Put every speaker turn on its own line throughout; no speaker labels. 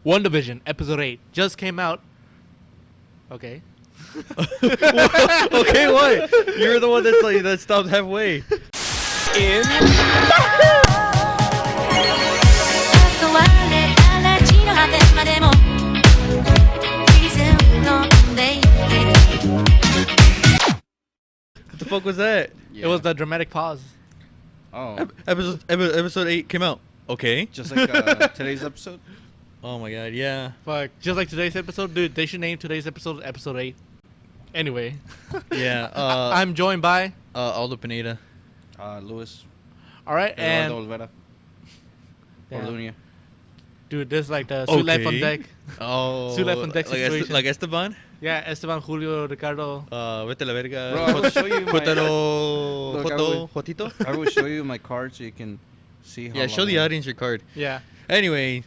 Wandavision episode 8 just came out. Okay.
Okay, what? You're the one that's like that stopped halfway. What the fuck was that?
Yeah. It was the dramatic pause.
Oh.
Episode 8 came out. Okay.
Just like today's episode?
Oh my god, yeah.
Fuck. Just like today's episode, dude, they should name today's episode episode 8. Anyway.
Yeah.
I'm joined by
Aldo Pineda.
Luis.
Alright, and
Olvera.
yeah.
Lunia.
Dude, this is like the Suit Life on deck.
Oh.
Suit Life on deck situation.
Like Esteban?
Yeah, Esteban, Julio, Ricardo.
Vete la verga.
Bro, I will show you my...
Jotito?
I will show you my card so you can see how
Yeah, show the audience your card.
Yeah.
Anyway,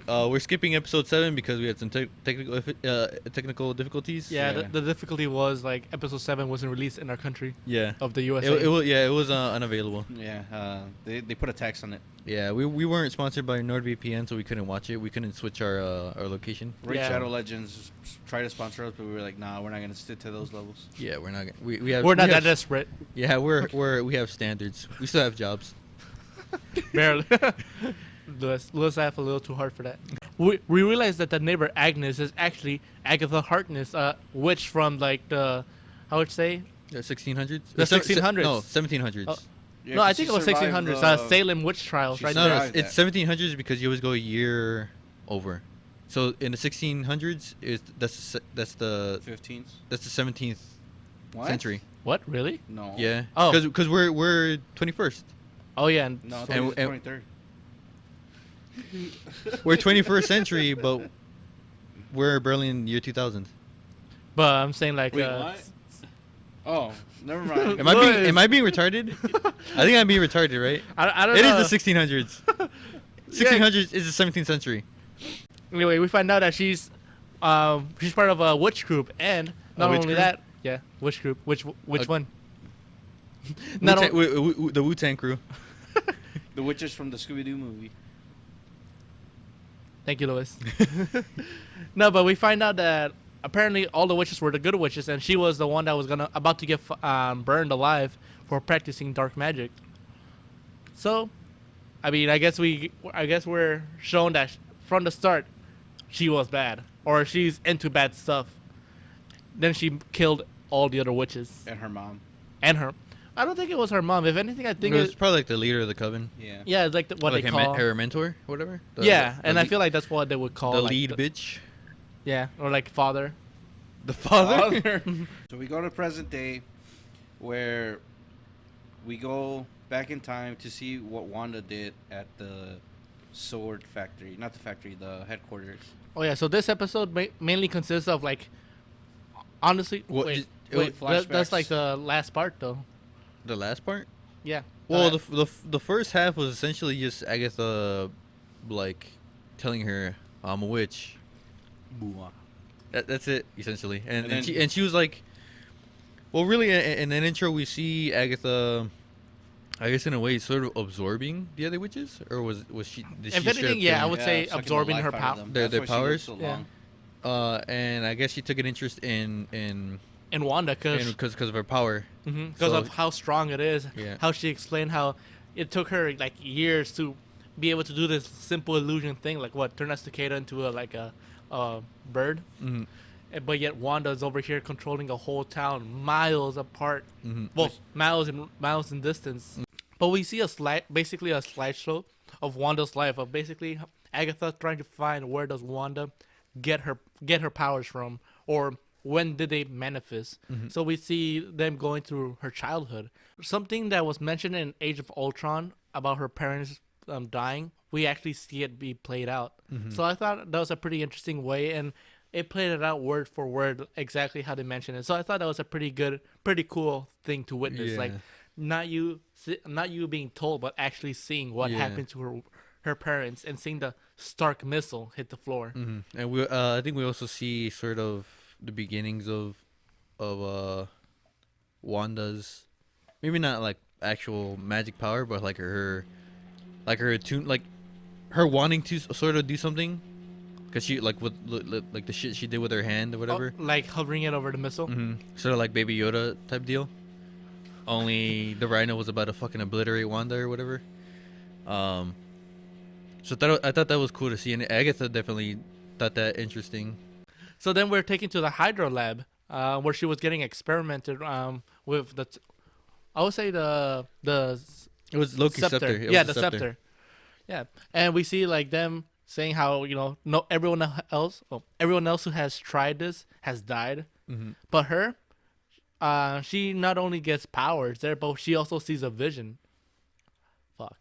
we're skipping episode 7 because we had some technical difficulties.
Yeah, the difficulty was like episode 7 wasn't released in our country.
Yeah.
Of the USA.
It was unavailable.
Yeah, they put a tax on it.
Yeah, we weren't sponsored by NordVPN, so we couldn't watch it. We couldn't switch our location.
Raid Shadow Legends tried to sponsor us, but we were like, nah, we're not gonna stick to those levels.
Yeah, we're not.
We're not that desperate.
Yeah, we have standards. We still have jobs.
Barely. Lewis laughed a little too hard for that. We realized that the neighbor Agnes is actually Agatha Harkness, witch from like the, how would you say?
The 1600s.
The 1600s.
No, 1700s.
Yeah, no, I think it was 1600s. Salem witch trials, right?
No, it's 1700s because you always go a year over. So in the 1600s, that's the
15th.
That's the 17th century.
What? Really?
No.
Yeah.
Oh.
Because we're 21st.
Oh yeah.
No,
and
23rd.
We're 21st century, but we're barely in year 2000.
But I'm saying like.
Wait, what? Oh, never mind.
Am I being retarded? I think I'm being retarded, right?
I don't know.
It is the 1600s. 1600s is the 17th century.
Anyway, we find out that she's part of a witch group, and not only
group?
that, yeah, witch group. Which one?
The Wu-Tang crew.
The witches from the Scooby-Doo movie.
Thank you, Louis. No, but we find out that apparently all the witches were the good witches, and she was the one that was about to get burned alive for practicing dark magic. So, I mean, I guess we're shown that from the start she was bad, or she's into bad stuff. Then she killed all the other witches
And her mom.
and her. I don't think it was her mom. If anything, I think
It was probably like the leader of the coven.
Yeah.
yeah, it's like what
like
they call
her mentor, whatever.
I feel like that's what they would call
the
like
lead bitch.
Yeah, or like father.
The father.
So we go to present day, where we go back in time to see what Wanda did at the sword factory. Not the factory, the headquarters.
Oh yeah, so this episode mainly consists of like, honestly, wait, that's like the last part though.
The last part?
Yeah.
Well, the first half was essentially just Agatha, like, telling her, "I'm a witch." That's it essentially, and she was like, well, really, in an intro we see Agatha, I guess in a way, sort of absorbing the other witches, or was she?
If anything, yeah, I would say absorbing her power,
their powers.
So
yeah.
And I guess she took an interest in
Wanda
because of her power.
Because of how strong it is.
Yeah.
How she explained how it took her like years to be able to do this simple illusion thing, like what turn a cicada into a bird.
Mm-hmm.
But yet Wanda's over here controlling a whole town miles apart.
Mm-hmm.
Well, miles in distance. Mm-hmm. But we see basically a slideshow of Wanda's life, of basically Agatha trying to find where does Wanda get her powers from, or when did they manifest. Mm-hmm. So we see them going through her childhood. Something that was mentioned in Age of Ultron about her parents dying, we actually see it be played out. Mm-hmm. So I thought that was a pretty interesting way, and it played it out word for word exactly how they mentioned it. So I thought that was a pretty cool thing to witness. Yeah. Like not you being told, but actually seeing what happened to her parents and seeing the Stark missile hit the floor.
Mm-hmm. And I think we also see sort of the beginnings of Wanda's, maybe not like actual magic power, but like her wanting to sort of do something Cause she like with like the shit she did with her hand or whatever.
Like hovering it over the missile.
Sort of like Baby Yoda type deal. Only the Rhino was about to fucking obliterate Wanda or whatever. So I thought that was cool to see, and Agatha definitely thought that interesting.
So then we're taken to the Hydra lab, where she was getting experimented with the. I would say the
It was Loki's scepter. It
Yeah,
was
the scepter. Yeah, and we see like them saying how no everyone else who has tried this has died, but her, she not only gets powers there, but she also sees a vision. Fuck.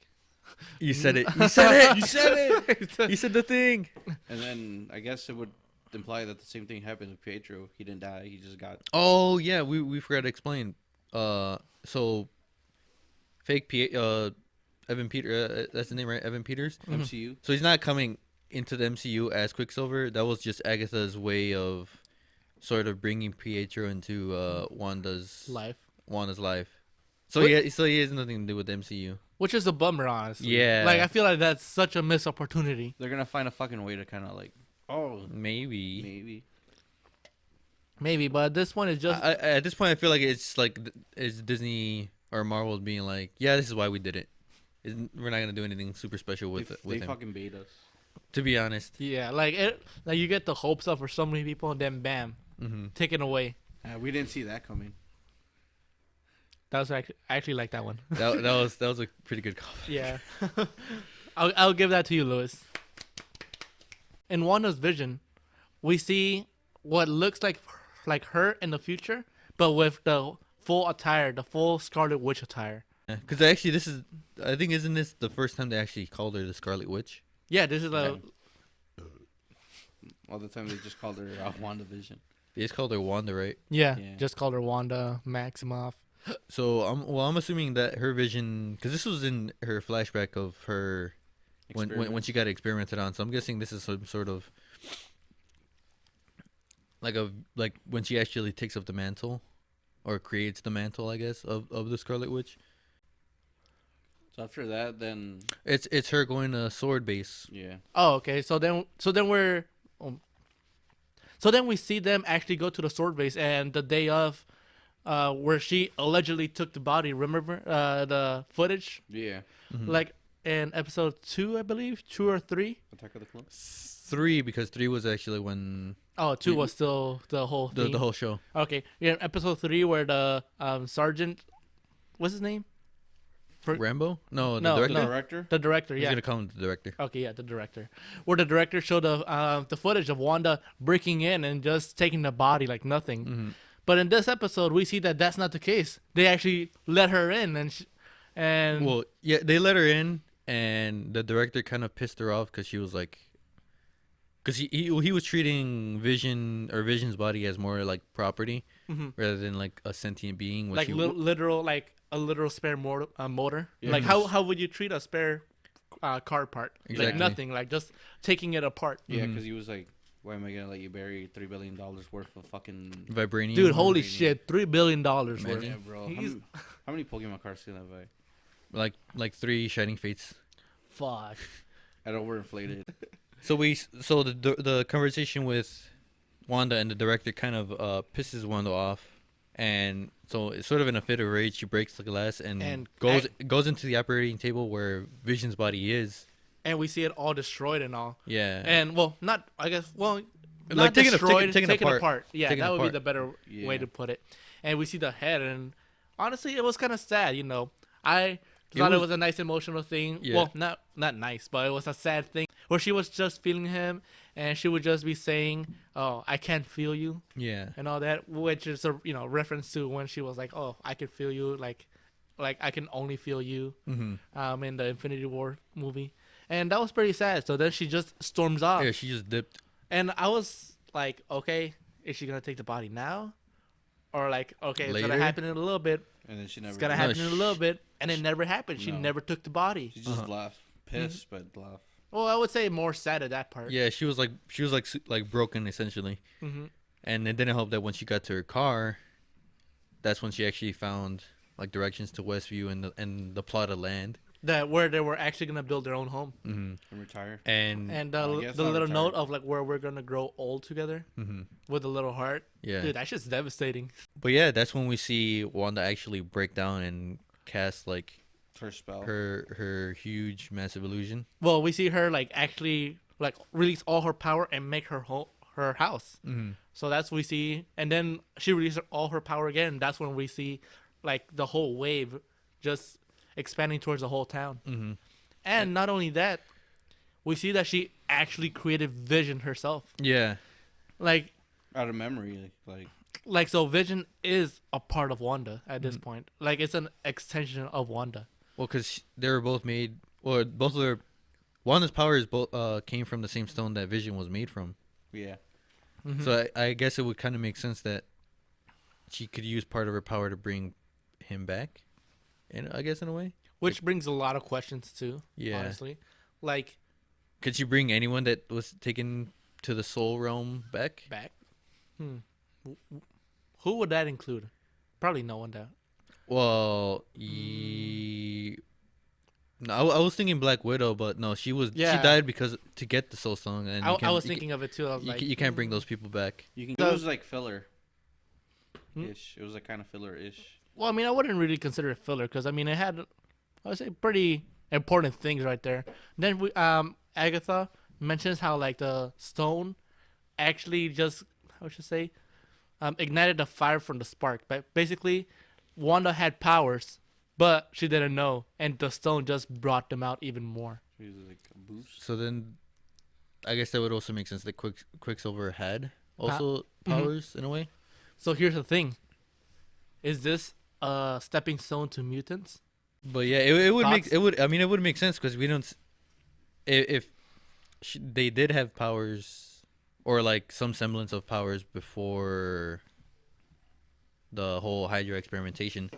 You said it. You said it.
You said it.
You said the thing.
And then I guess it would imply that the same thing happened with Pietro. He didn't die. He just got.
Oh yeah, we forgot to explain. So fake Evan Peter. That's the name, right? Evan Peters.
MCU.
So he's not coming into the MCU as Quicksilver. That was just Agatha's way of sort of bringing Pietro into Wanda's
Life.
So he has nothing to do with the MCU.
Which is a bummer, honestly.
Yeah.
Like, I feel like that's such a missed opportunity.
They're gonna find a fucking way to kind of like,
Maybe.
Maybe, but this one is just...
At this point, I feel like it's Disney or Marvel being like, yeah, this is why we did it. We're not gonna do anything super special with
they
him.
fucking bait us.
To be honest.
Yeah, like you get the hopes up for so many people, and then bam, taken away.
We didn't see that coming.
That was I actually like that one.
That was a pretty good call.
Yeah, I'll give that to you, Lewis. In Wanda's vision, we see what looks like her in the future, but with the full attire, the full Scarlet Witch attire.
Because actually, isn't this the first time they actually called her the Scarlet Witch?
Yeah, this is
All the time they just called her Wandavision.
They just called her Wanda, right?
Yeah, just called her Wanda Maximoff.
So I'm assuming that her vision, because this was in her flashback of her when she got experimented on. So I'm guessing this is some sort of like when she actually takes up the mantle, or creates the mantle, I guess, of the Scarlet Witch.
So after that, then
it's her going to sword base.
Yeah.
Oh, okay. So then we see them actually go to the sword base, and the day of, where she allegedly took the body. Remember the footage?
Yeah.
Like in episode 2, I believe, 2 or 3.
Attack of the Clones.
3, because 3 was actually when.
Oh, 2 was still the whole thing.
The whole show.
Okay, yeah. Episode 3, where the sergeant, what's his name?
Rambo? No,
No,
director.
The director.
The director,
He's
yeah.
gonna call him the director.
Okay, yeah, the director. Where the director showed the footage of Wanda breaking in and just taking the body like nothing. But in this episode, we see that that's not the case. They actually let her in, and
Well, yeah, they let her in, and the director kind of pissed her off because she was like, because he was treating Vision's body as more like property rather than like a sentient being.
like literal, like a literal spare motor.
Yeah.
Like how would you treat a spare car part?
Exactly.
Like nothing, like just taking it apart.
Yeah, because he was like, "Why am I gonna let you bury $3 billion worth of fucking
vibranium.
Dude, holy shit, $3 billion worth.
Yeah, bro.
He's-
How many Pokemon cards can I buy?
like 3 Shining Fates.
Fuck.
At overinflated.
So the conversation with Wanda and the director kind of pisses Wanda off, and so it's sort of in a fit of rage, she breaks the glass and goes into the operating table where Vision's body is.
And we see it all destroyed and all.
Yeah.
And not
Like
not
taken
destroyed,
taken
taken
apart.
apart. Yeah,
Taken
that would be
apart.
the better way
Yeah.
to put it. And we see the head, and honestly, it was kind of sad. I
It
thought it
was-
was a nice emotional thing.
Yeah.
Well, not nice, but it was a sad thing where she was just feeling him, and she would just be saying, "Oh, I can't feel you,"
Yeah.
and all that, which is a reference to when she was like, "Oh, I can feel you," like I can only feel you, in the Infinity War movie, and that was pretty sad. So then she just storms off,
Yeah, she just dipped.
and I was like, "Okay, is she gonna take the body now, or like, okay, it's
Later?
gonna happen in a little bit."
And then she never.
It's gonna
No,
happen in a little bit, and it never happened. She
No.
never took the body.
She just laughed, pissed, but laughed.
Well, I would say more sad at that part.
Yeah, she was like broken essentially, and it didn't help that when she got to her car, that's when she actually found like directions to Westview and the plot of land.
that where they were actually gonna build their own home,
Mm-hmm.
And retire.
And
and
I guess
the
not
little
retire.
note of like where we're gonna grow old together
mm-hmm.
with a little heart.
Yeah.
Dude, that shit's devastating.
But yeah, that's when we see Wanda actually break down and cast like
Her spell.
her huge massive illusion.
Well, we see her like actually like release all her power and make her her house.
Mm-hmm.
So that's what we see, and then she releases all her power again. That's when we see like the whole wave just expanding towards the whole town.
Mm-hmm.
And not only that, we see that she actually created Vision herself.
Yeah.
Like
Out of memory,
so Vision is a part of Wanda at this point. Like it's an extension of Wanda.
Well, because they were both made, or both of their Wanda's powers both came from the same stone that Vision was made from.
yeah.
Mhm.
So I guess it would kind of make sense that she could use part of her power to bring him back, and I guess in a way.
Which brings a lot of questions too.
Yeah.
Honestly, like
Could she bring anyone that was taken to the soul realm back?
back. Who would that include? Probably no one. That.
Well, no, I was thinking Black Widow, but no, she
Yeah.
died because to get the soul stone, and
I was thinking of it too. I was
you,
like,
you can't bring those people back.
You can.
So-
It was like filler.
Hmm?
Ish. It was like kind of filler ish.
Well, I mean, I wouldn't really consider it filler because I mean, it had, I would say, pretty important things right there. Then we, Agatha mentions how like the stone actually just, how should I say, ignited the fire from the spark. But basically, Wanda had powers, but she didn't know, and the stone just brought them out even more.
It was like a boost.
So then, I guess that would also make sense that Quicksilver had also
mm-hmm.
powers in a way.
So here's the thing: is this a stepping stone to mutants?
But yeah, it would make
Thoughts?
it would. I mean, it would make sense because we don't. If they did have powers, or like some semblance of powers before the whole Hydra experimentation.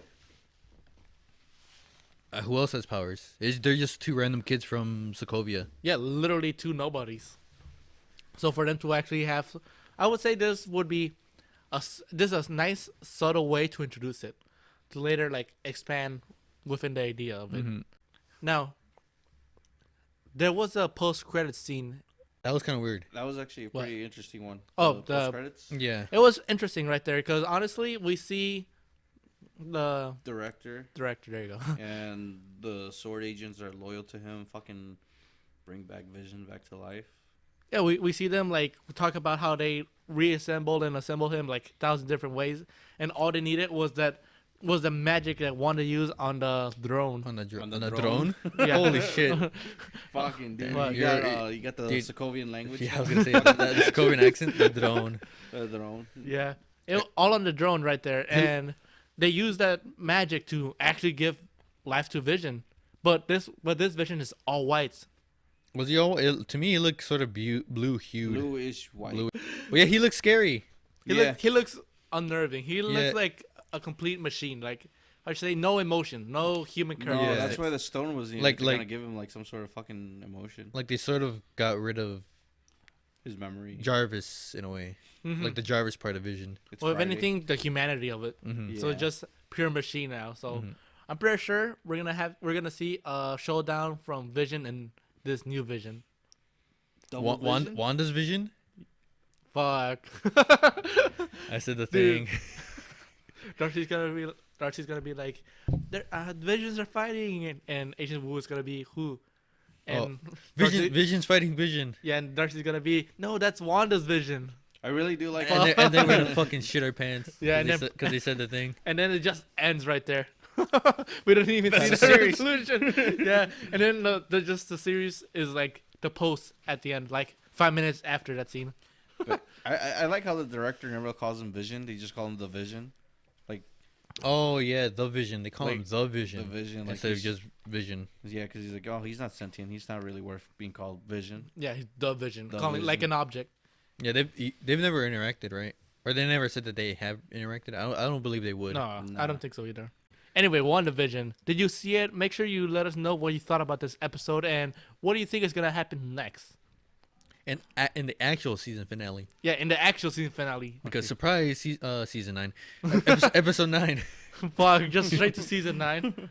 Who else has powers? They're just two random kids from Sokovia.
Yeah, literally two nobodies. So for them to actually have, I would say this would be this is a nice subtle way to introduce it, to later like expand within the idea of it.
Mm-hmm.
Now, there was a post-credit scene.
That was kind of weird.
That was actually a
What?
pretty interesting one.
Oh,
post credits.
Yeah.
It was interesting right there because honestly, we see the
Director
director. There you go.
and the sword agents are loyal to him. Fucking bring back Vision back to life.
Yeah, we see them like talk about how they reassembled and assembled him like 1,000 different ways, and all they needed was the magic that Wanda used on the drone.
On the
On the
drone.
drone?
Yeah.
Holy shit.
Fucking dude,
What?
you got the
Dude.
Sokovian language.
Yeah, I was gonna say that Sokovian accent. The drone.
The drone.
Yeah, all on the drone right there, and they use that magic to actually give life to Vision. But this Vision is all whites.
Was he all? To me, he looked sort of blue hued.
Bluish white.
Blue. Well, yeah, he looks scary.
He looks unnerving. He looks
Yeah.
like a complete machine. Like I should say, no emotion, no human
No,
character.
that's why the stone was
Like-
to kind
like-
of give him like some sort of fucking emotion.
Like they sort of got rid of
His memory.
Jarvis in a way,
Mhm.
like the Jarvis part of Vision.
It's
Well, if
Friday.
anything, the humanity of it.
Mm-hmm.
So
Yeah.
it's just pure machine now. So
Mhm.
I'm pretty sure we're gonna see a showdown from Vision and this new Vision.
Double Vision?
Wanda's Vision.
Fuck.
I said the
Dude.
thing.
Darcy's gonna be like, Visions are fighting, and Agent Wu is gonna be who, and Darcy-
Vision's fighting Vision.
yeah, and Darcy's gonna be no, that's Wanda's Vision,
I really do like.
And then we're gonna fucking shit our pants.
Yeah, and then-
because they said the thing.
and then it just ends right there. We don't even
That's
see
the
the
series.
resolution. Yeah, and then the series is like the post at the end, like 5 minutes after that scene.
But I like how the director never calls him Vision. They just call him the Vision.
Oh yeah, the Vision. They call him
Like,
the Vision.
The Vision. Like
instead of
he's-
just Vision.
Yeah, because he's like, oh, he's not sentient. He's not really worth being called Vision.
Yeah, he's the Vision,
The
calling it like
Vision.
an object.
Yeah, they've never interacted, right? Or they never said that they have interacted. I don't believe they would.
No, I
Nah.
don't think so either. Anyway, WandaVision. Did you see it? Make sure you let us know what you thought about this episode and what do you think is gonna happen next.
And in the actual season finale,
Yeah, in the actual season finale.
because surprise, season 9, episode 9.
Fuck, just straight to season 9.